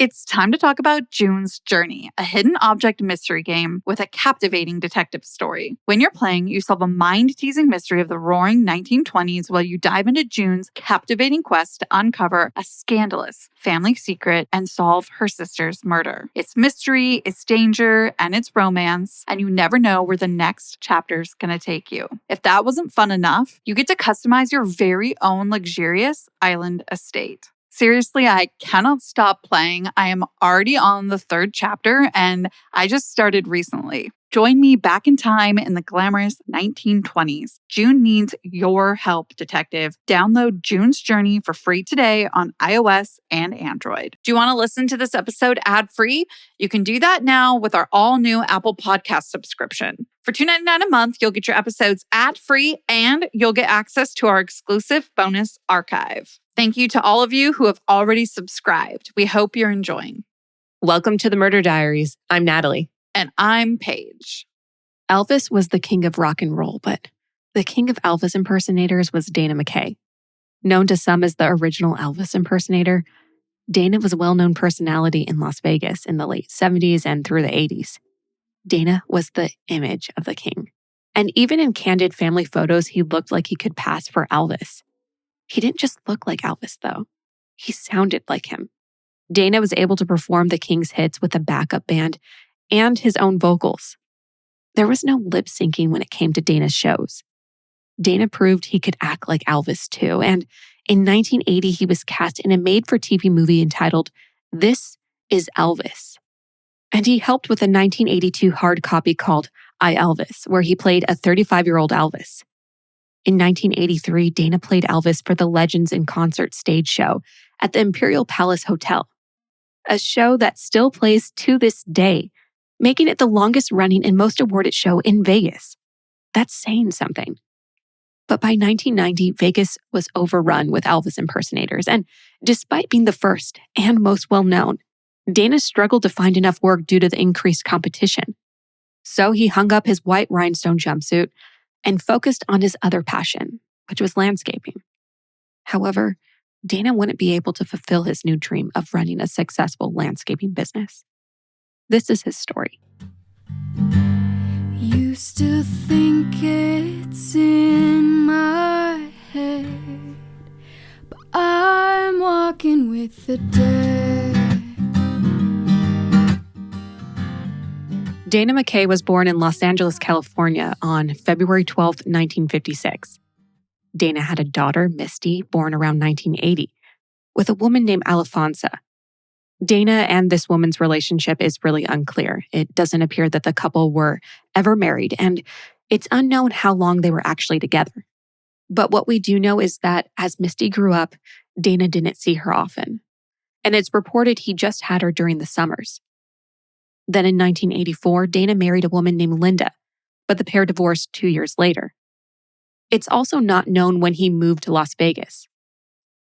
It's time to talk about June's Journey, a hidden object mystery game with a captivating detective story. When you're playing, you solve a mind-teasing mystery of the roaring 1920s while you dive into June's captivating quest to uncover a scandalous family secret and solve her sister's murder. It's mystery, it's danger, and it's romance, and you never know where the next chapter's gonna take you. If that wasn't fun enough, you get to customize your very own luxurious island estate. Seriously, I cannot stop playing. I am already on the 3rd chapter and I just started recently. Join me back in time in the glamorous 1920s. June needs your help, detective. Download June's Journey for free today on iOS and Android. Do you want to listen to this episode ad-free? You can do that now with our all-new Apple Podcast subscription. For $2.99 a month, you'll get your episodes ad-free and you'll get access to our exclusive bonus archive. Thank you to all of you who have already subscribed. We hope you're enjoying. Welcome to the Murder Diaries. I'm Natalie. And I'm Paige. Elvis was the king of rock and roll, but the king of Elvis impersonators was Dana MacKay. Known to some as the original Elvis impersonator, Dana was a well-known personality in Las Vegas in the late 70s and through the 80s. Dana was the image of the king. And even in candid family photos, he looked like he could pass for Elvis. He didn't just look like Elvis, though. He sounded like him. Dana was able to perform the king's hits with a backup band and his own vocals. There was no lip syncing when it came to Dana's shows. Dana proved he could act like Elvis too, and in 1980 he was cast in a made-for-TV movie entitled This is Elvis. And he helped with a 1982 hard copy called I, Elvis, where he played a 35-year-old Elvis. In 1983, Dana played Elvis for the Legends in Concert stage show at the Imperial Palace Hotel, a show that still plays to this day, making it the longest running and most awarded show in Vegas. That's saying something. But by 1990, Vegas was overrun with Elvis impersonators, and despite being the first and most well-known, Dana struggled to find enough work due to the increased competition. So he hung up his white rhinestone jumpsuit and focused on his other passion, which was landscaping. However, Dana wouldn't be able to fulfill his new dream of running a successful landscaping business. This is his story. Used to think it's in my head, but I'm walking with the dead. Dana MacKay was born in Los Angeles, California on February 12, 1956. Dana had a daughter, Misty, born around 1980, with a woman named Alifonsa. Dana and this woman's relationship is really unclear. It doesn't appear that the couple were ever married, and it's unknown how long they were actually together. But what we do know is that as Misty grew up, Dana didn't see her often. And it's reported he just had her during the summers. Then in 1984, Dana married a woman named Linda, but the pair divorced 2 years later. It's also not known when he moved to Las Vegas.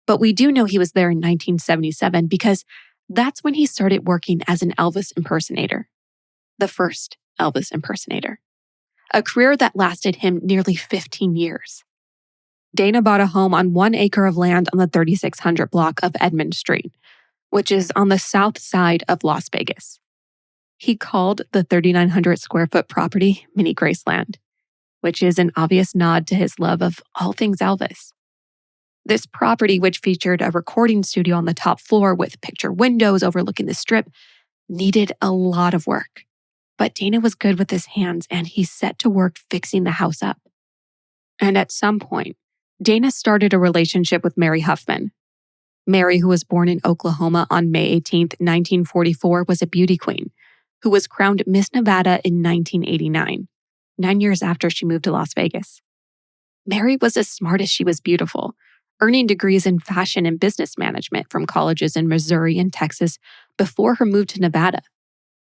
But we do know he was there in 1977 because that's when he started working as an Elvis impersonator. The first Elvis impersonator. A career that lasted him nearly 15 years. Dana bought a home on 1 acre of land on the 3600 block of Edmond Street, which is on the south side of Las Vegas. He called the 3,900 square foot property Mini Graceland, which is an obvious nod to his love of all things Elvis. This property, which featured a recording studio on the top floor with picture windows overlooking the strip, needed a lot of work. But Dana was good with his hands and he set to work fixing the house up. And at some point, Dana started a relationship with Mary Huffman. Mary, who was born in Oklahoma on May 18, 1944, was a beauty queen who was crowned Miss Nevada in 1989, 9 years after she moved to Las Vegas. Mary was as smart as she was beautiful, earning degrees in fashion and business management from colleges in Missouri and Texas before her move to Nevada.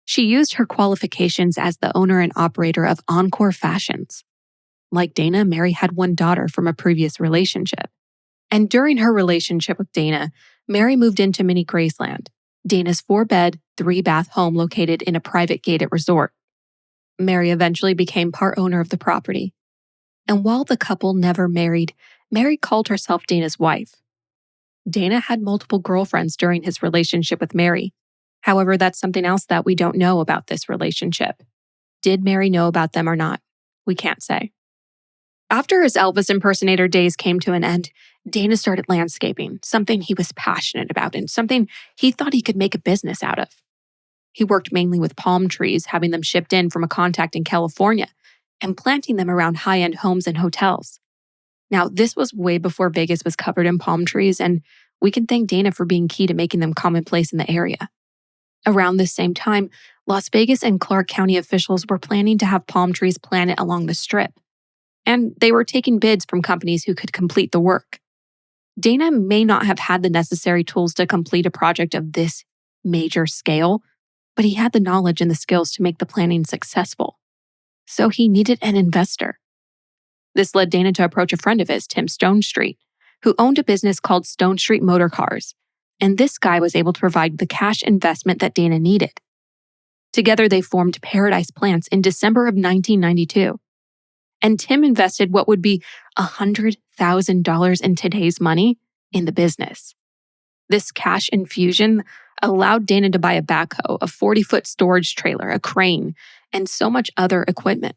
She used her qualifications as the owner and operator of Encore Fashions. Like Dana, Mary had one daughter from a previous relationship. And during her relationship with Dana, Mary moved into Mini Graceland, Dana's 4-bed, 3-bath home located in a private gated resort. Mary eventually became part owner of the property. And while the couple never married, Mary called herself Dana's wife. Dana had multiple girlfriends during his relationship with Mary, However, that's something else that we don't know about this relationship. Did Mary know about them or not? We can't say. After his Elvis impersonator days came to an end, Dana started landscaping, something he was passionate about and something he thought he could make a business out of. He worked mainly with palm trees, having them shipped in from a contact in California and planting them around high-end homes and hotels. Now, this was way before Vegas was covered in palm trees, and we can thank Dana for being key to making them commonplace in the area. Around this same time, Las Vegas and Clark County officials were planning to have palm trees planted along the Strip, and they were taking bids from companies who could complete the work. Dana may not have had the necessary tools to complete a project of this major scale, but he had the knowledge and the skills to make the planning successful. So he needed an investor. This led Dana to approach a friend of his, Tim Stonestreet, who owned a business called Stonestreet Motor Cars, and this guy was able to provide the cash investment that Dana needed. Together, they formed Paradise Plants in December of 1992. And Tim invested what would be $100,000 in today's money in the business. This cash infusion allowed Dana to buy a backhoe, a 40-foot storage trailer, a crane, and so much other equipment.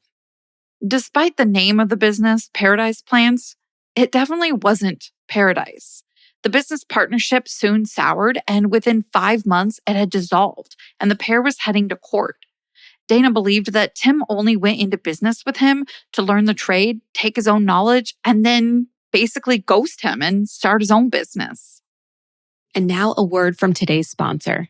Despite the name of the business, Paradise Plants, it definitely wasn't paradise. The business partnership soon soured, and within 5 months, it had dissolved, and the pair was heading to court. Dana believed that Tim only went into business with him to learn the trade, take his own knowledge, and then basically ghost him and start his own business. And now a word from today's sponsor.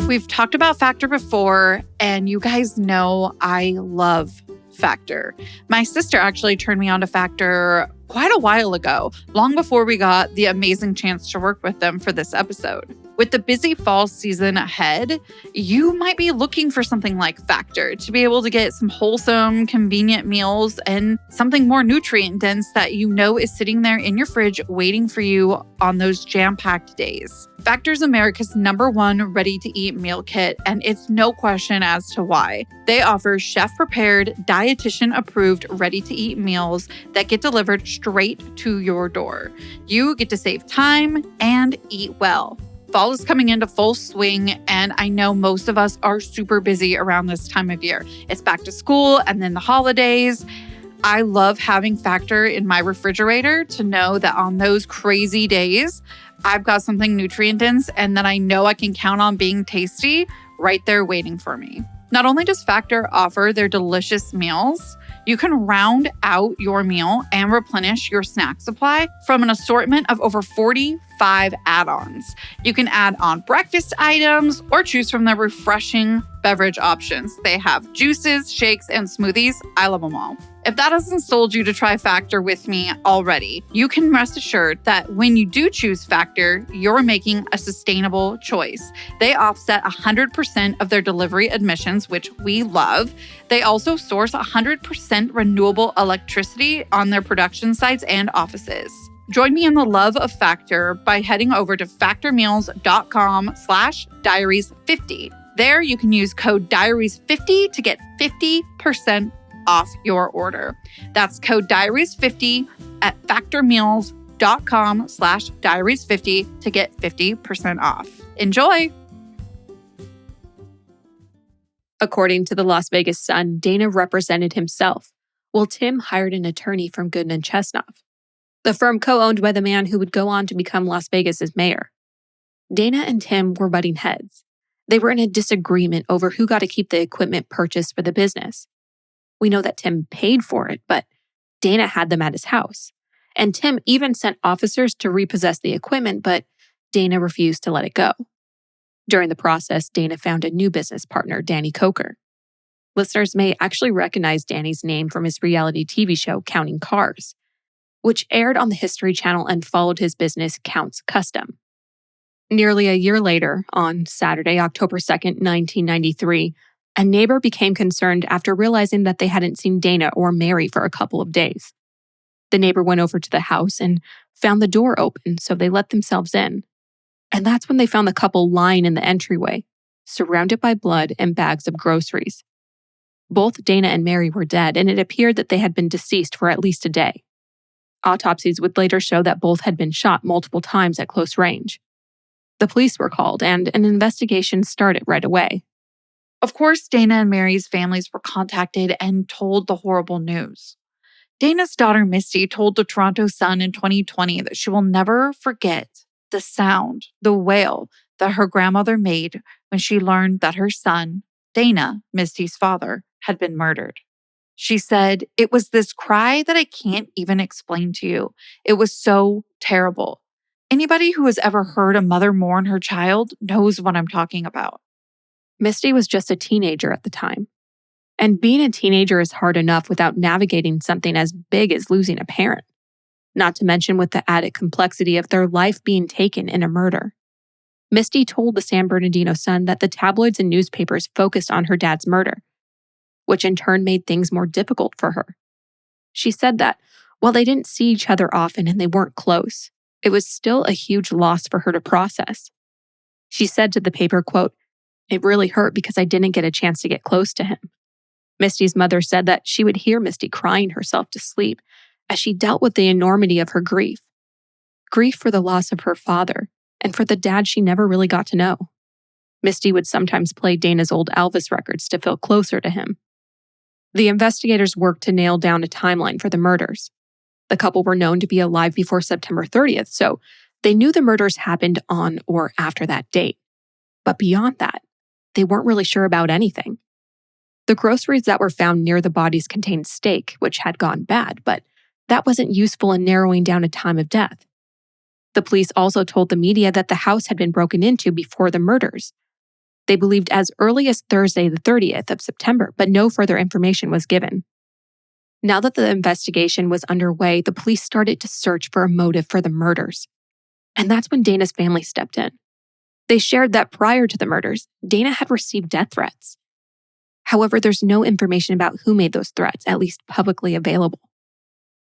We've talked about Factor before, and you guys know I love Factor. My sister actually turned me on to Factor quite a while ago, long before we got the amazing chance to work with them for this episode. With the busy fall season ahead, you might be looking for something like Factor to be able to get some wholesome, convenient meals and something more nutrient dense that you know is sitting there in your fridge waiting for you on those jam-packed days. Factor's America's #1 ready-to-eat meal kit, and it's no question as to why. They offer chef-prepared, dietitian-approved, ready-to-eat meals that get delivered straight to your door. You get to save time and eat well. Fall is coming into full swing, and I know most of us are super busy around this time of year. It's back to school and then the holidays. I love having Factor in my refrigerator to know that on those crazy days, I've got something nutrient dense and that I know I can count on being tasty right there waiting for me. Not only does Factor offer their delicious meals, you can round out your meal and replenish your snack supply from an assortment of over 45 add-ons. You can add on breakfast items or choose from their refreshing beverage options. They have juices, shakes, and smoothies. I love them all. If that hasn't sold you to try Factor with me already, you can rest assured that when you do choose Factor, you're making a sustainable choice. They offset 100% of their delivery emissions, which we love. They also source 100% renewable electricity on their production sites and offices. Join me in the love of Factor by heading over to factormeals.com/diaries50. There you can use code diaries50 to get 50% off your order. That's code diaries50 at factormeals.com/diaries50 to get 50% off. Enjoy! According to the Las Vegas Sun, Dana represented himself, while Tim hired an attorney from Goodman Chestnut. The firm co-owned by the man who would go on to become Las Vegas's mayor. Dana and Tim were butting heads. They were in a disagreement over who got to keep the equipment purchased for the business. We know that Tim paid for it, but Dana had them at his house. And Tim even sent officers to repossess the equipment, but Dana refused to let it go. During the process, Dana found a new business partner, Danny Coker. Listeners may actually recognize Danny's name from his reality TV show, Counting Cars, which aired on the History Channel and followed his business, Count's Custom. Nearly a year later, on Saturday, October 2nd, 1993, a neighbor became concerned after realizing that they hadn't seen Dana or Mary for a couple of days. The neighbor went over to the house and found the door open, so they let themselves in. And that's when they found the couple lying in the entryway, surrounded by blood and bags of groceries. Both Dana and Mary were dead, and it appeared that they had been deceased for at least a day. Autopsies would later show that both had been shot multiple times at close range. The The police were called, and an investigation started right away. Of course, Dana and Mary's families were contacted and told the horrible news. Dana's daughter Misty told the Toronto Sun in 2020 that she will never forget the sound, the wail that her grandmother made when she learned that her son, Dana, Misty's father, had been murdered. She said, "It was this cry that I can't even explain to you. It was so terrible." Anybody who has ever heard a mother mourn her child knows what I'm talking about. Misty was just a teenager at the time. And being a teenager is hard enough without navigating something as big as losing a parent. Not to mention with the added complexity of their life being taken in a murder. Misty told the San Bernardino Sun that the tabloids and newspapers focused on her dad's murder, which in turn made things more difficult for her. She said that while they didn't see each other often and they weren't close, it was still a huge loss for her to process. She said to the paper, quote, "It really hurt because I didn't get a chance to get close to him." Misty's mother said that she would hear Misty crying herself to sleep as she dealt with the enormity of her grief. Grief for the loss of her father and for the dad she never really got to know. Misty would sometimes play Dana's old Elvis records to feel closer to him. The investigators worked to nail down a timeline for the murders. The couple were known to be alive before September 30th, so they knew the murders happened on or after that date. But beyond that, they weren't really sure about anything. The groceries that were found near the bodies contained steak, which had gone bad, but that wasn't useful in narrowing down a time of death. The police also told the media that the house had been broken into before the murders. They believed as early as Thursday, the 30th of September, but no further information was given. Now that the investigation was underway, the police started to search for a motive for the murders. And that's when Dana's family stepped in. They shared that prior to the murders, Dana had received death threats. However, there's no information about who made those threats, at least publicly available.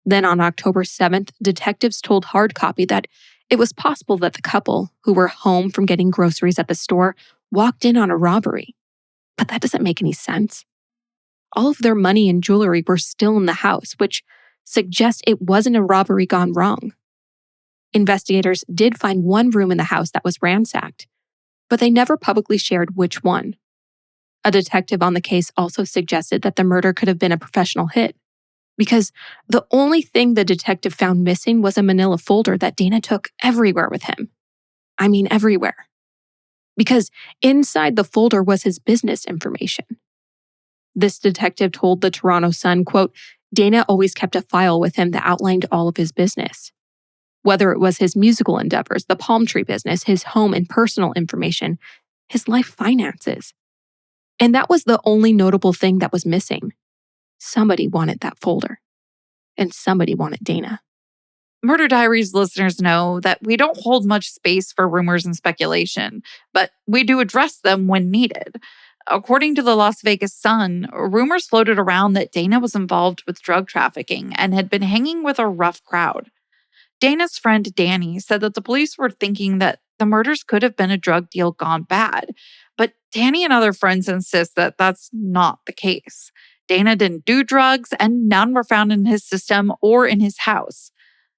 Then on October 7th, detectives told Hard Copy that it was possible that the couple, who were home from getting groceries at the store, walked in on a robbery. But that doesn't make any sense. All of their money and jewelry were still in the house, which suggests it wasn't a robbery gone wrong. Investigators did find one room in the house that was ransacked, but they never publicly shared which one. A detective on the case also suggested that the murder could have been a professional hit, because the only thing the detective found missing was a manila folder that Dana took everywhere with him. I mean, everywhere. Because inside the folder was his business information. This detective told the Toronto Sun, quote, "Dana always kept a file with him that outlined all of his business. Whether it was his musical endeavors, the palm tree business, his home and personal information, his life finances. And that was the only notable thing that was missing. Somebody wanted that folder. And somebody wanted Dana." Murder Diaries listeners know that we don't hold much space for rumors and speculation, but we do address them when needed. According to the Las Vegas Sun, rumors floated around that Dana was involved with drug trafficking and had been hanging with a rough crowd. Dana's friend Danny said that the police were thinking that the murders could have been a drug deal gone bad, but Danny and other friends insist that that's not the case. Dana didn't do drugs, and none were found in his system or in his house.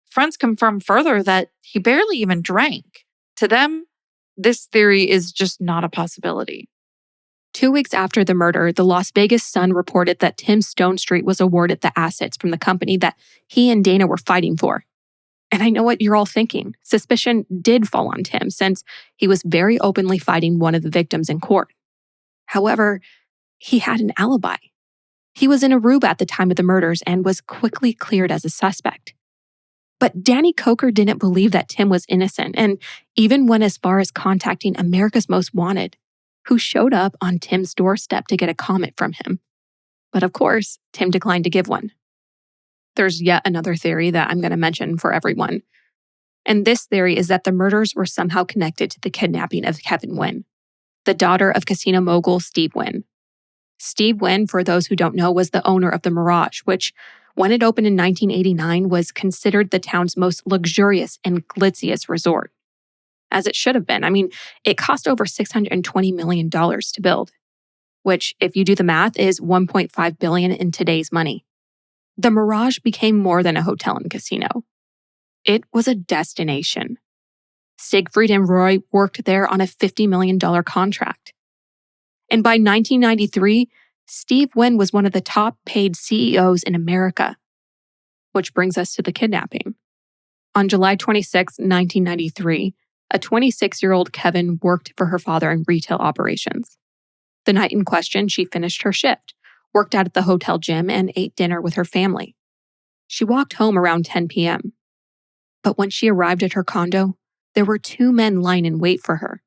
Friends confirm further that he barely even drank. To them, this theory is just not a possibility. 2 weeks after the murder, the Las Vegas Sun reported that Tim Stonestreet was awarded the assets from the company that he and Dana were fighting for. And I know what you're all thinking. Suspicion did fall on Tim since he was very openly fighting one of the victims in court. However, he had an alibi. He was in Aruba at the time of the murders and was quickly cleared as a suspect. But Danny Coker didn't believe that Tim was innocent and even went as far as contacting America's Most Wanted, who showed up on Tim's doorstep to get a comment from him. But of course, Tim declined to give one. There's yet another theory that I'm going to mention for everyone. And this theory is that the murders were somehow connected to the kidnapping of Kevin Wynn, the daughter of casino mogul Steve Wynn. Steve Wynn, for those who don't know, was the owner of the Mirage, which, when it opened in 1989, was considered the town's most luxurious and glitziest resort. As it should have been. I mean, it cost over $620 million to build, which, if you do the math, is $1.5 billion in today's money. The Mirage became more than a hotel and casino. It was a destination. Siegfried and Roy worked there on a $50 million contract. And by 1993, Steve Wynn was one of the top paid CEOs in America. Which brings us to the kidnapping. On July 26, 1993, a 26-year-old Kevin worked for her father in retail operations. The night in question, she finished her shift, worked out at the hotel gym, and ate dinner with her family. She walked home around 10 p.m. But when she arrived at her condo, there were two men lying in wait for her.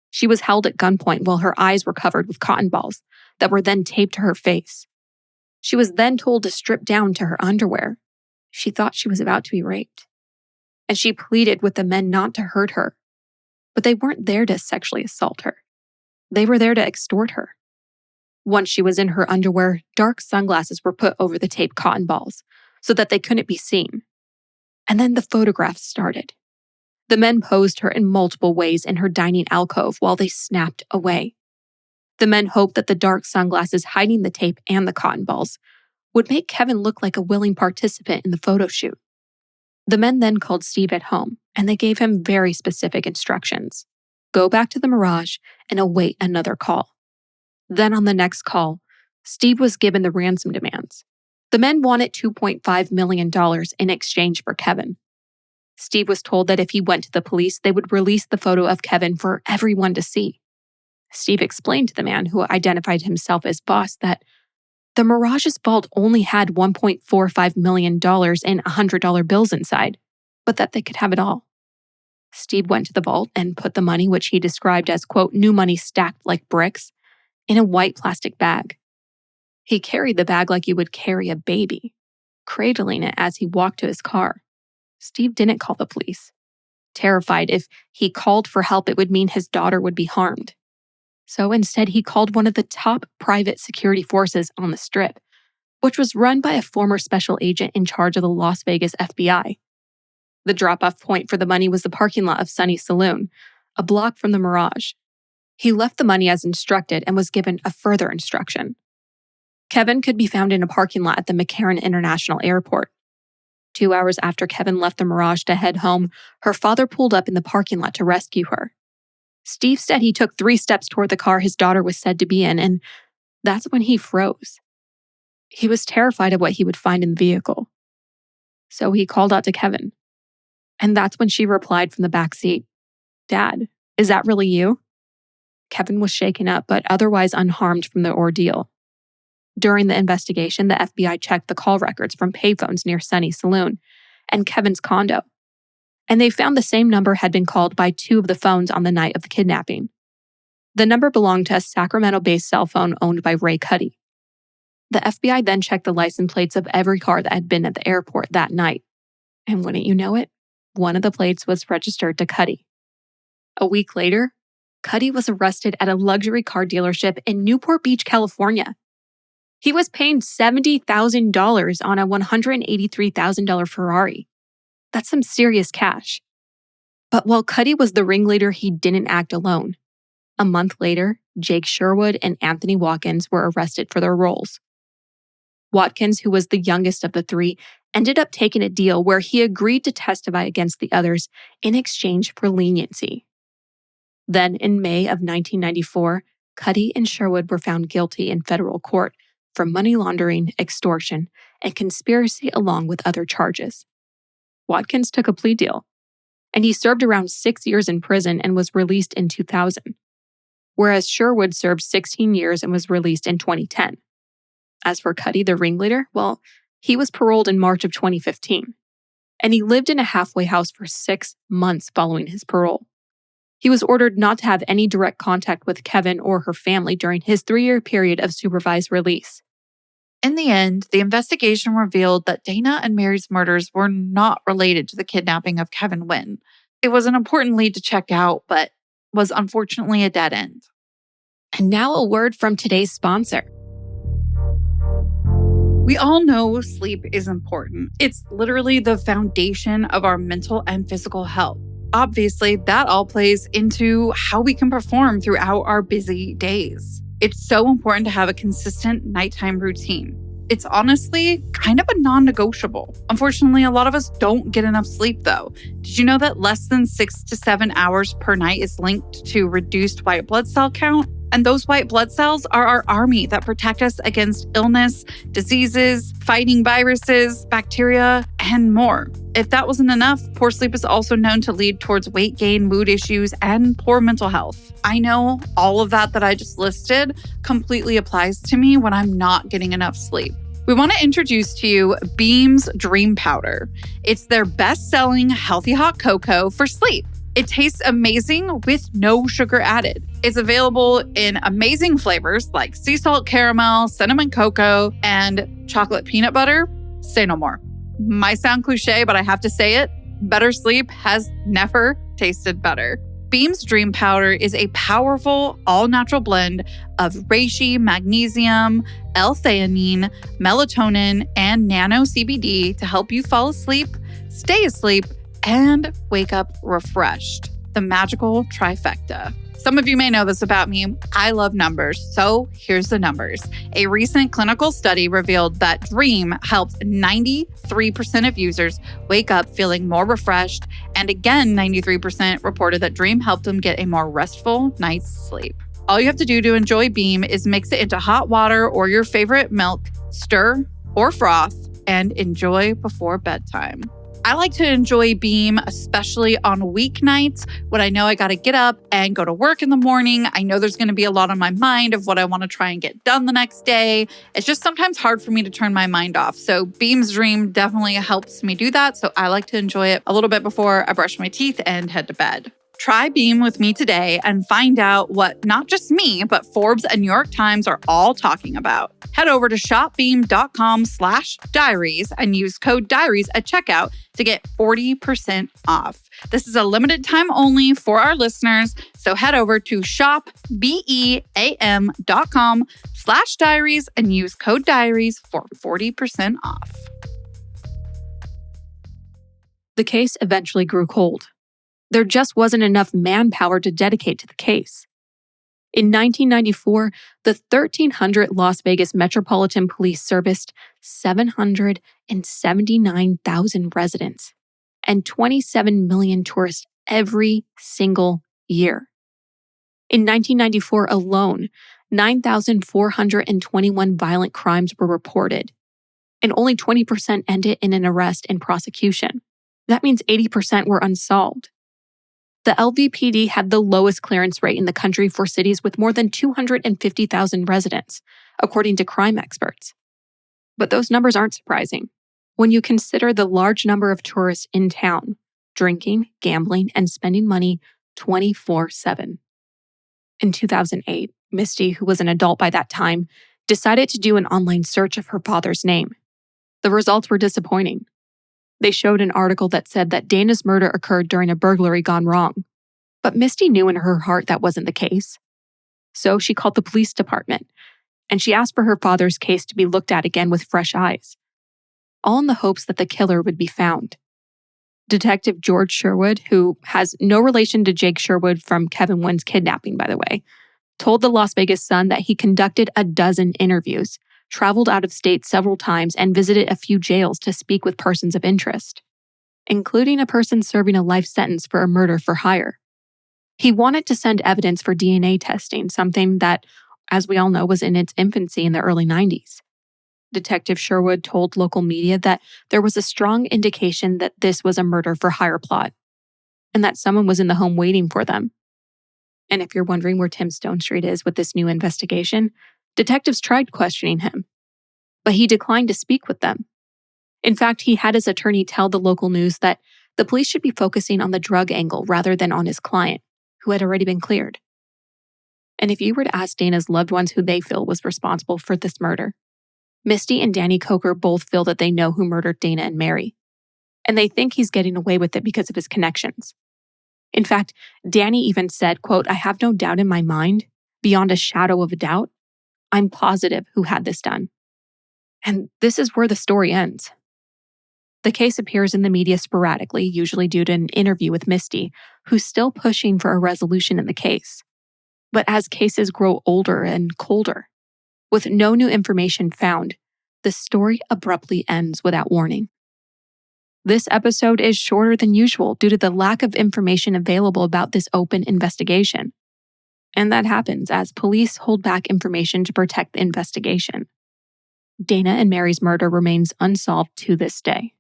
She was held at gunpoint while her eyes were covered with cotton balls that were then taped to her face. She was then told to strip down to her underwear. She thought she was about to be raped. And she pleaded with the men not to hurt her. But they weren't there to sexually assault her. They were there to extort her. Once she was in her underwear, dark sunglasses were put over the taped cotton balls so that they couldn't be seen. And then the photographs started. The men posed her in multiple ways in her dining alcove while they snapped away. The men hoped that the dark sunglasses hiding the tape and the cotton balls would make Kevin look like a willing participant in the photo shoot. The men then called Steve at home, and they gave him very specific instructions. Go back to the Mirage and await another call. Then on the next call, Steve was given the ransom demands. The men wanted $2.5 million in exchange for Kevin. Steve was told that if he went to the police, they would release the photo of Kevin for everyone to see. Steve explained to the man who identified himself as boss that the Mirage's vault only had $1.45 million in $100 bills inside, but that they could have it all. Steve went to the vault and put the money, which he described as, quote, new money stacked like bricks, in a white plastic bag. He carried the bag like you would carry a baby, cradling it as he walked to his car. Steve didn't call the police. Terrified if he called for help, it would mean his daughter would be harmed. So instead, he called one of the top private security forces on the Strip, which was run by a former special agent in charge of the Las Vegas FBI. The drop-off point for the money was the parking lot of Sunny's Saloon, a block from the Mirage. He left the money as instructed and was given a further instruction. Kevin could be found in a parking lot at the McCarran International Airport. 2 hours after Kevin left the Mirage to head home, her father pulled up in the parking lot to rescue her. Steve said he took 3 steps toward the car his daughter was said to be in, and that's when he froze. He was terrified of what he would find in the vehicle. So he called out to Kevin. And that's when she replied from the back seat, "Dad, is that really you?" Kevin was shaken up, but otherwise unharmed from the ordeal. During the investigation, the FBI checked the call records from payphones near Sunny's Saloon and Kevin's condo, and they found the same number had been called by 2 of the phones on the night of the kidnapping. The number belonged to a Sacramento-based cell phone owned by Ray Cuddy. The FBI then checked the license plates of every car that had been at the airport that night, and wouldn't you know it, one of the plates was registered to Cuddy. A week later, Cuddy was arrested at a luxury car dealership in Newport Beach, California. He was paying $70,000 on a $183,000 Ferrari. That's some serious cash. But while Cuddy was the ringleader, he didn't act alone. A month later, Jake Sherwood and Anthony Watkins were arrested for their roles. Watkins, who was the youngest of the 3, ended up taking a deal where he agreed to testify against the others in exchange for leniency. Then, in May of 1994, Cuddy and Sherwood were found guilty in federal court for money laundering, extortion, and conspiracy along with other charges. Watkins took a plea deal, and he served around 6 years in prison and was released in 2000, whereas Sherwood served 16 years and was released in 2010. As for Cuddy, the ringleader, well, he was paroled in March of 2015, and he lived in a halfway house for 6 months following his parole. He was ordered not to have any direct contact with Kevin or her family during his 3-year period of supervised release. In the end, the investigation revealed that Dana and Mary's murders were not related to the kidnapping of Kevin Wynn. It was an important lead to check out, but was unfortunately a dead end. And now a word from today's sponsor. We all know sleep is important. It's literally the foundation of our mental and physical health. Obviously, that all plays into how we can perform throughout our busy days. It's so important to have a consistent nighttime routine. It's honestly kind of a non-negotiable. Unfortunately, a lot of us don't get enough sleep though. Did you know that less than 6 to 7 hours per night is linked to reduced white blood cell count? And those white blood cells are our army that protect us against illness, diseases, fighting viruses, bacteria, and more. If that wasn't enough, poor sleep is also known to lead towards weight gain, mood issues, and poor mental health. I know all of that I just listed completely applies to me when I'm not getting enough sleep. We want to introduce to you Beam's Dream Powder. It's their best-selling healthy hot cocoa for sleep. It tastes amazing with no sugar added. It's available in amazing flavors like sea salt caramel, cinnamon cocoa, and chocolate peanut butter. Say no more. Might sound cliche, but I have to say it. Better sleep has never tasted better. Beam's Dream Powder is a powerful, all-natural blend of reishi, magnesium, L-theanine, melatonin, and nano CBD to help you fall asleep, stay asleep, and wake up refreshed. The magical trifecta. Some of you may know this about me. I love numbers, so here's the numbers. A recent clinical study revealed that Dream helped 93% of users wake up feeling more refreshed, and again, 93% reported that Dream helped them get a more restful night's sleep. All you have to do to enjoy Beam is mix it into hot water or your favorite milk, stir or froth, and enjoy before bedtime. I like to enjoy Beam, especially on weeknights when I know I got to get up and go to work in the morning. I know there's going to be a lot on my mind of what I want to try and get done the next day. It's just sometimes hard for me to turn my mind off. So Beam's Dream definitely helps me do that. So I like to enjoy it a little bit before I brush my teeth and head to bed. Try Beam with me today and find out what not just me, but Forbes and New York Times are all talking about. Head over to shopbeam.com/diaries and use code diaries at checkout to get 40% off. This is a limited time only for our listeners. So head over to shopbeam.com/diaries and use code diaries for 40% off. The case eventually grew cold. There just wasn't enough manpower to dedicate to the case. In 1994, the 1,300 Las Vegas Metropolitan Police serviced 779,000 residents and 27 million tourists every single year. In 1994 alone, 9,421 violent crimes were reported, and only 20% ended in an arrest and prosecution. That means 80% were unsolved. The LVPD had the lowest clearance rate in the country for cities with more than 250,000 residents, according to crime experts. But those numbers aren't surprising when you consider the large number of tourists in town, drinking, gambling, and spending money 24/7. In 2008, Misty, who was an adult by that time, decided to do an online search of her father's name. The results were disappointing. They showed an article that said that Dana's murder occurred during a burglary gone wrong. But Misty knew in her heart that wasn't the case. So she called the police department, and she asked for her father's case to be looked at again with fresh eyes, all in the hopes that the killer would be found. Detective George Sherwood, who has no relation to Jake Sherwood from Kevin Wynn's kidnapping, by the way, told the Las Vegas Sun that he conducted a dozen interviews, traveled out of state several times, and visited a few jails to speak with persons of interest, including a person serving a life sentence for a murder for hire. He wanted to send evidence for DNA testing, something that, as we all know, was in its infancy in the early 90s. Detective Sherwood told local media that there was a strong indication that this was a murder for hire plot, and that someone was in the home waiting for them. And if you're wondering where Tim Stone Street is with this new investigation, detectives tried questioning him, but he declined to speak with them. In fact, he had his attorney tell the local news that the police should be focusing on the drug angle rather than on his client, who had already been cleared. And if you were to ask Dana's loved ones who they feel was responsible for this murder, Misty and Danny Coker both feel that they know who murdered Dana and Mary, and they think he's getting away with it because of his connections. In fact, Danny even said, quote, "I have no doubt in my mind, beyond a shadow of a doubt, I'm positive who had this done." And this is where the story ends. The case appears in the media sporadically, usually due to an interview with Misty, who's still pushing for a resolution in the case. But as cases grow older and colder, with no new information found, the story abruptly ends without warning. This episode is shorter than usual due to the lack of information available about this open investigation. And that happens as police hold back information to protect the investigation. Dana and Mary's murder remains unsolved to this day.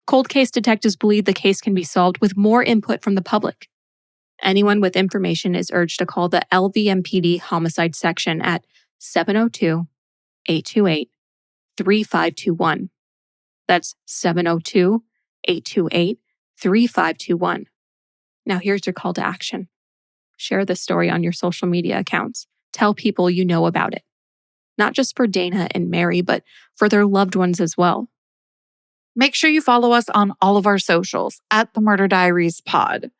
Cold case detectives believe the case can be solved with more input from the public. Anyone with information is urged to call the LVMPD Homicide Section at 702-828-3521. That's 702-828-3521. Now here's your call to action. Share this story on your social media accounts. Tell people you know about it. Not just for Dana and Mary, but for their loved ones as well. Make sure you follow us on all of our socials at the Murder Diaries Pod.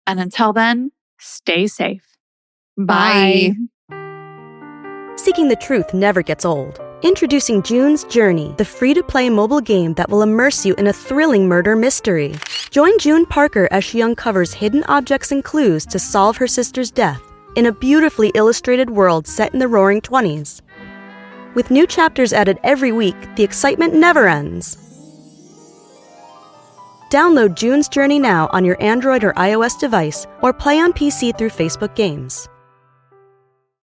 And until then, Stay safe. bye. Seeking the truth never gets old. Introducing June's Journey, the free-to-play mobile game that will immerse you in a thrilling murder mystery. Join June Parker as she uncovers hidden objects and clues to solve her sister's death in a beautifully illustrated world set in the Roaring '20s. With new chapters added every week, the excitement never ends. Download June's Journey now on your Android or iOS device or play on PC through Facebook Games.